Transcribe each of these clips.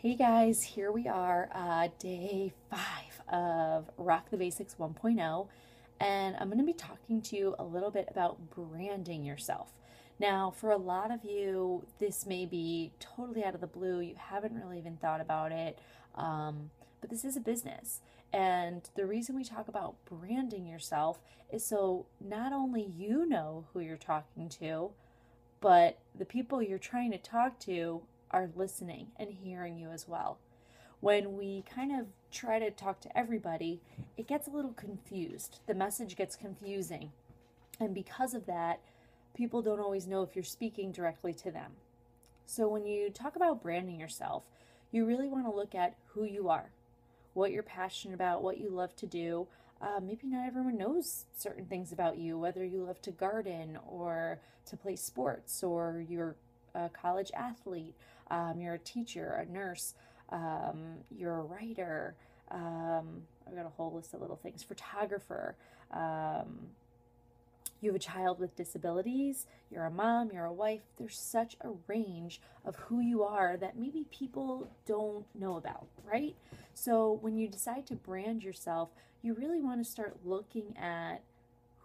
Hey guys, here we are, day 5 of Rock the Basics 1.0, and I'm going to be talking to you a little bit about branding yourself. Now, for a lot of you, this may be totally out of the blue. You haven't really even thought about it, but this is a business. And the reason we talk about branding yourself is so not only you know who you're talking to, but the people you're trying to talk to are listening and hearing you as well. When we kind of try to talk to everybody, it gets a little confused. The message gets confusing. And because of that, people don't always know if you're speaking directly to them. So when you talk about branding yourself, you really want to look at who you are, what you're passionate about, what you love to do. Maybe not everyone knows certain things about you, whether you love to garden or to play sports, or you're a college athlete, you're a teacher, a nurse, you're a writer. I've got a whole list of little things, photographer. You have a child with disabilities, you're a mom, you're a wife. There's such a range of who you are that maybe people don't know about, right? So when you decide to brand yourself, you really want to start looking at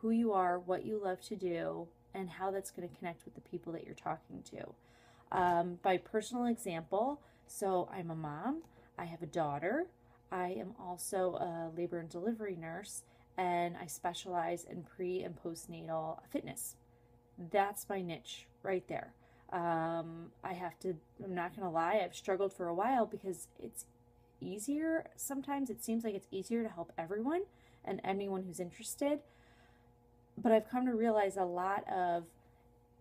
who you are, what you love to do, and how that's going to connect with the people that you're talking to. By personal example, so I'm a mom, I have a daughter, I am also a labor and delivery nurse, and I specialize in pre and postnatal fitness. That's my niche right there. I'm not going to lie, I've struggled for a while because it's easier. Sometimes it seems like it's easier to help everyone and anyone who's interested. But I've come to realize a lot of,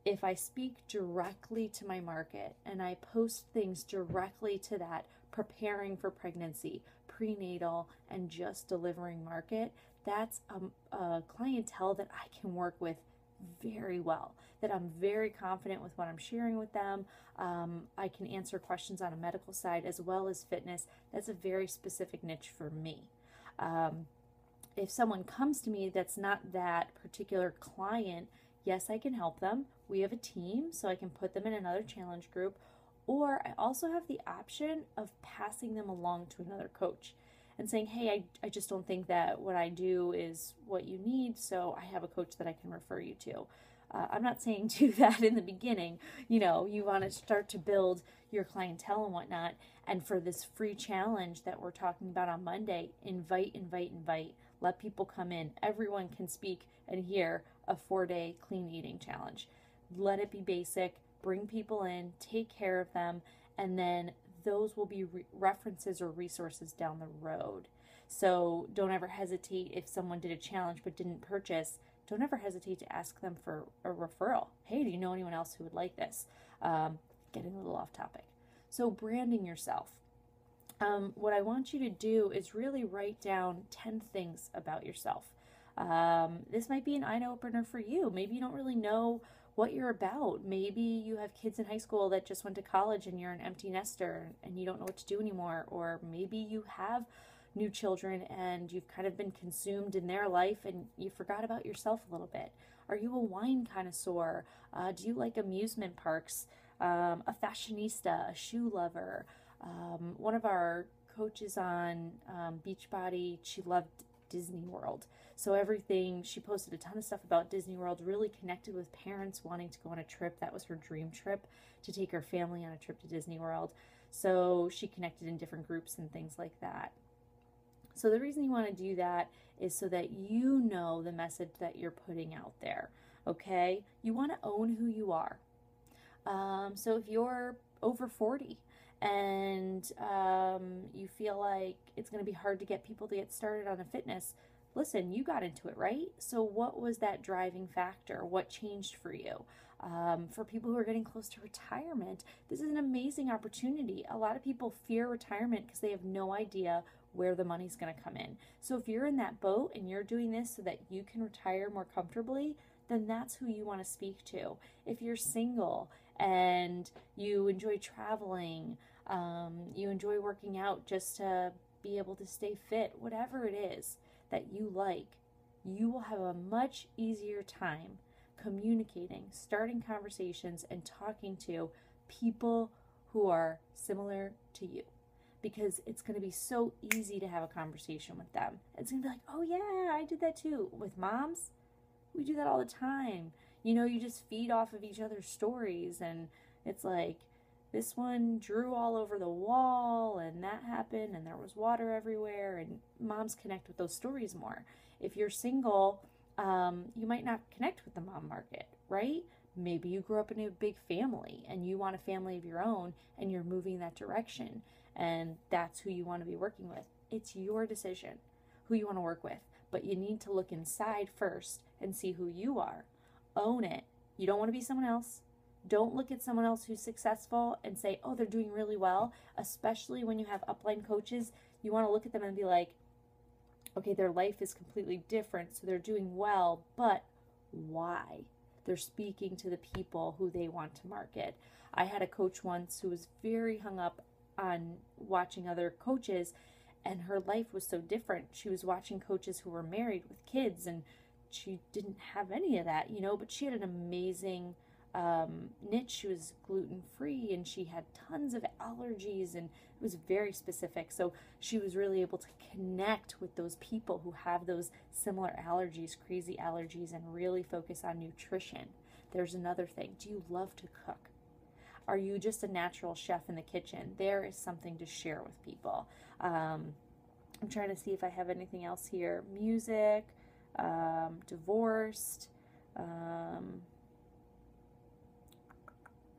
if I speak directly to my market and I post things directly to that, preparing for pregnancy, prenatal, and just delivering market, that's a clientele that I can work with very well, that I'm very confident with what I'm sharing with them. I can answer questions on a medical side as well as fitness. That's a very specific niche for me. If someone comes to me that's not that particular client, yes, I can help them. We have a team, so I can put them in another challenge group, or I also have the option of passing them along to another coach and saying, hey, I just don't think that what I do is what you need, so I have a coach that I can refer you to. I'm not saying do that in the beginning. You know, you want to start to build your clientele and whatnot. And for this free challenge that we're talking about on Monday, invite. Let people come in. Everyone can speak and hear a 4-day clean eating challenge. Let it be basic. Bring people in, take care of them, and then those will be references or resources down the road. So don't ever hesitate if someone did a challenge but didn't purchase. Don't ever hesitate to ask them for a referral. Hey, do you know anyone else who would like this? Getting a little off topic. So branding yourself. What I want you to do is really write down 10 things about yourself. This might be an eye-opener for you. Maybe you don't really know what you're about. Maybe you have kids in high school that just went to college and you're an empty nester and you don't know what to do anymore. Or maybe you have new children and you've kind of been consumed in their life and you forgot about yourself a little bit. Are you a wine connoisseur? Do you like amusement parks? A fashionista, a shoe lover? One of our coaches on Beachbody, she loved Disney World. So everything, she posted a ton of stuff about Disney World, really connected with parents wanting to go on a trip. That was her dream trip, to take her family on a trip to Disney World. So she connected in different groups and things like that. So the reason you want to do that is so that you know the message that you're putting out there, okay? You want to own who you are. So if you're over 40 and you feel like it's going to be hard to get people to get started on a fitness, listen, you got into it, right? So what was that driving factor? What changed for you? For people who are getting close to retirement, this is an amazing opportunity. A lot of people fear retirement because they have no idea where the money's going to come in. So if you're in that boat and you're doing this so that you can retire more comfortably, then that's who you want to speak to. If you're single and you enjoy traveling, you enjoy working out just to be able to stay fit, whatever it is that you like, you will have a much easier time communicating, starting conversations, and talking to people who are similar to you. because it's going to be so easy to have a conversation with them. It's going to be like, oh yeah, I did that too. With moms, we do that all the time. You know, you just feed off of each other's stories, and it's like, this one drew all over the wall, and that happened, and there was water everywhere, and moms connect with those stories more. If you're single, you might not connect with the mom market, right? Maybe you grew up in a big family, and you want a family of your own, and you're moving that direction, and that's who you want to be working with. It's your decision who you want to work with, but you need to look inside first and see who you are. Own it. You don't want to be someone else. Don't look at someone else who's successful and say, oh, they're doing really well. Especially when you have upline coaches, you want to look at them and be like, okay, their life is completely different, so they're doing well, but why? They're speaking to the people who they want to market. I had a coach once who was very hung up on watching other coaches, and her life was so different. She was watching coaches who were married with kids, and she didn't have any of that, you know, but she had an amazing niche. She was gluten-free, and she had tons of allergies, and it was very specific. So she was really able to connect with those people who have those similar allergies, crazy allergies, and really focus on nutrition. There's another thing. Do you love to cook? Are you just a natural chef in the kitchen? There is something to share with people. I'm trying to see if I have anything else here. Music, divorced, I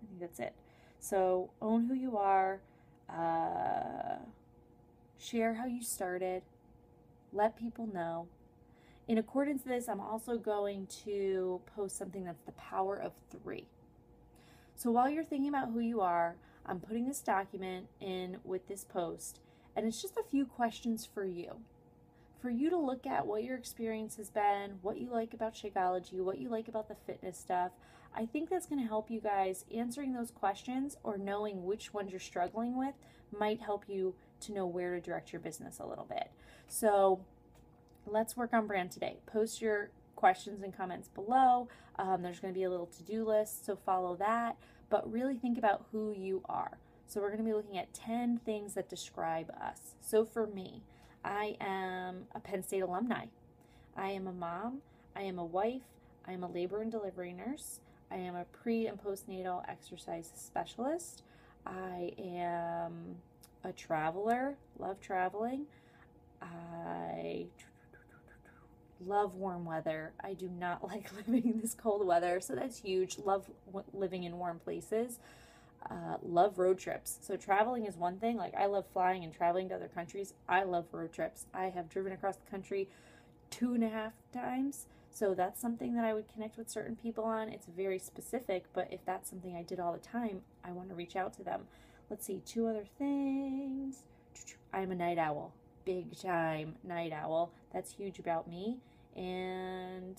think that's it. So own who you are, share how you started, let people know. In accordance with this, I'm also going to post something that's the power of 3. So while you're thinking about who you are, I'm putting this document in with this post, and it's just a few questions for you. For you to look at what your experience has been, what you like about Shakeology, what you like about the fitness stuff. I think that's going to help you guys. Answering those questions or knowing which ones you're struggling with might help you to know where to direct your business a little bit. So let's work on brand today. Post your questions and comments below. There's going to be a little to-do list, so follow that. But really think about who you are. So we're going to be looking at 10 things that describe us. So for me, I am a Penn State alumni. I am a mom. I am a wife. I am a labor and delivery nurse. I am a pre- and postnatal exercise specialist. I am a traveler. Love traveling. I love warm weather. I do not like living in this cold weather, so that's huge. Love living in warm places. Love road trips. So traveling is one thing. Like, I love flying and traveling to other countries. I love road trips. I have driven across the country 2.5 times. So that's something that I would connect with certain people on. It's very specific, but if that's something I did all the time, I want to reach out to them. Let's see, 2 other things. I'm a night owl. Big time night owl. That's huge about me. And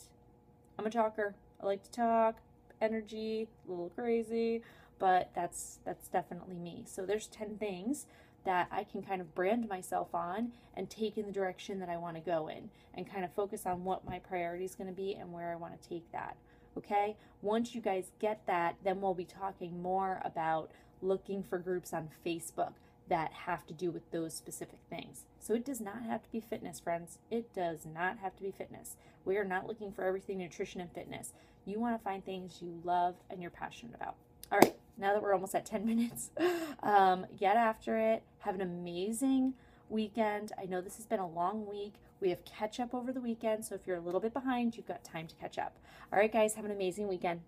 I'm a talker. I like to talk. Energy, a little crazy, but that's definitely me. So there's 10 things that I can kind of brand myself on and take in the direction that I want to go in, and kind of focus on what my priority is going to be and where I want to take that. Okay? Once you guys get that, then we'll be talking more about looking for groups on Facebook that have to do with those specific things. So it does not have to be fitness, friends. It does not have to be fitness. We are not looking for everything nutrition and fitness. You want to find things you love and you're passionate about. All right, now that we're almost at 10 minutes, get after it. Have an amazing weekend. I know this has been a long week. We have catch up over the weekend, so if you're a little bit behind, you've got time to catch up. All right, guys, have an amazing weekend.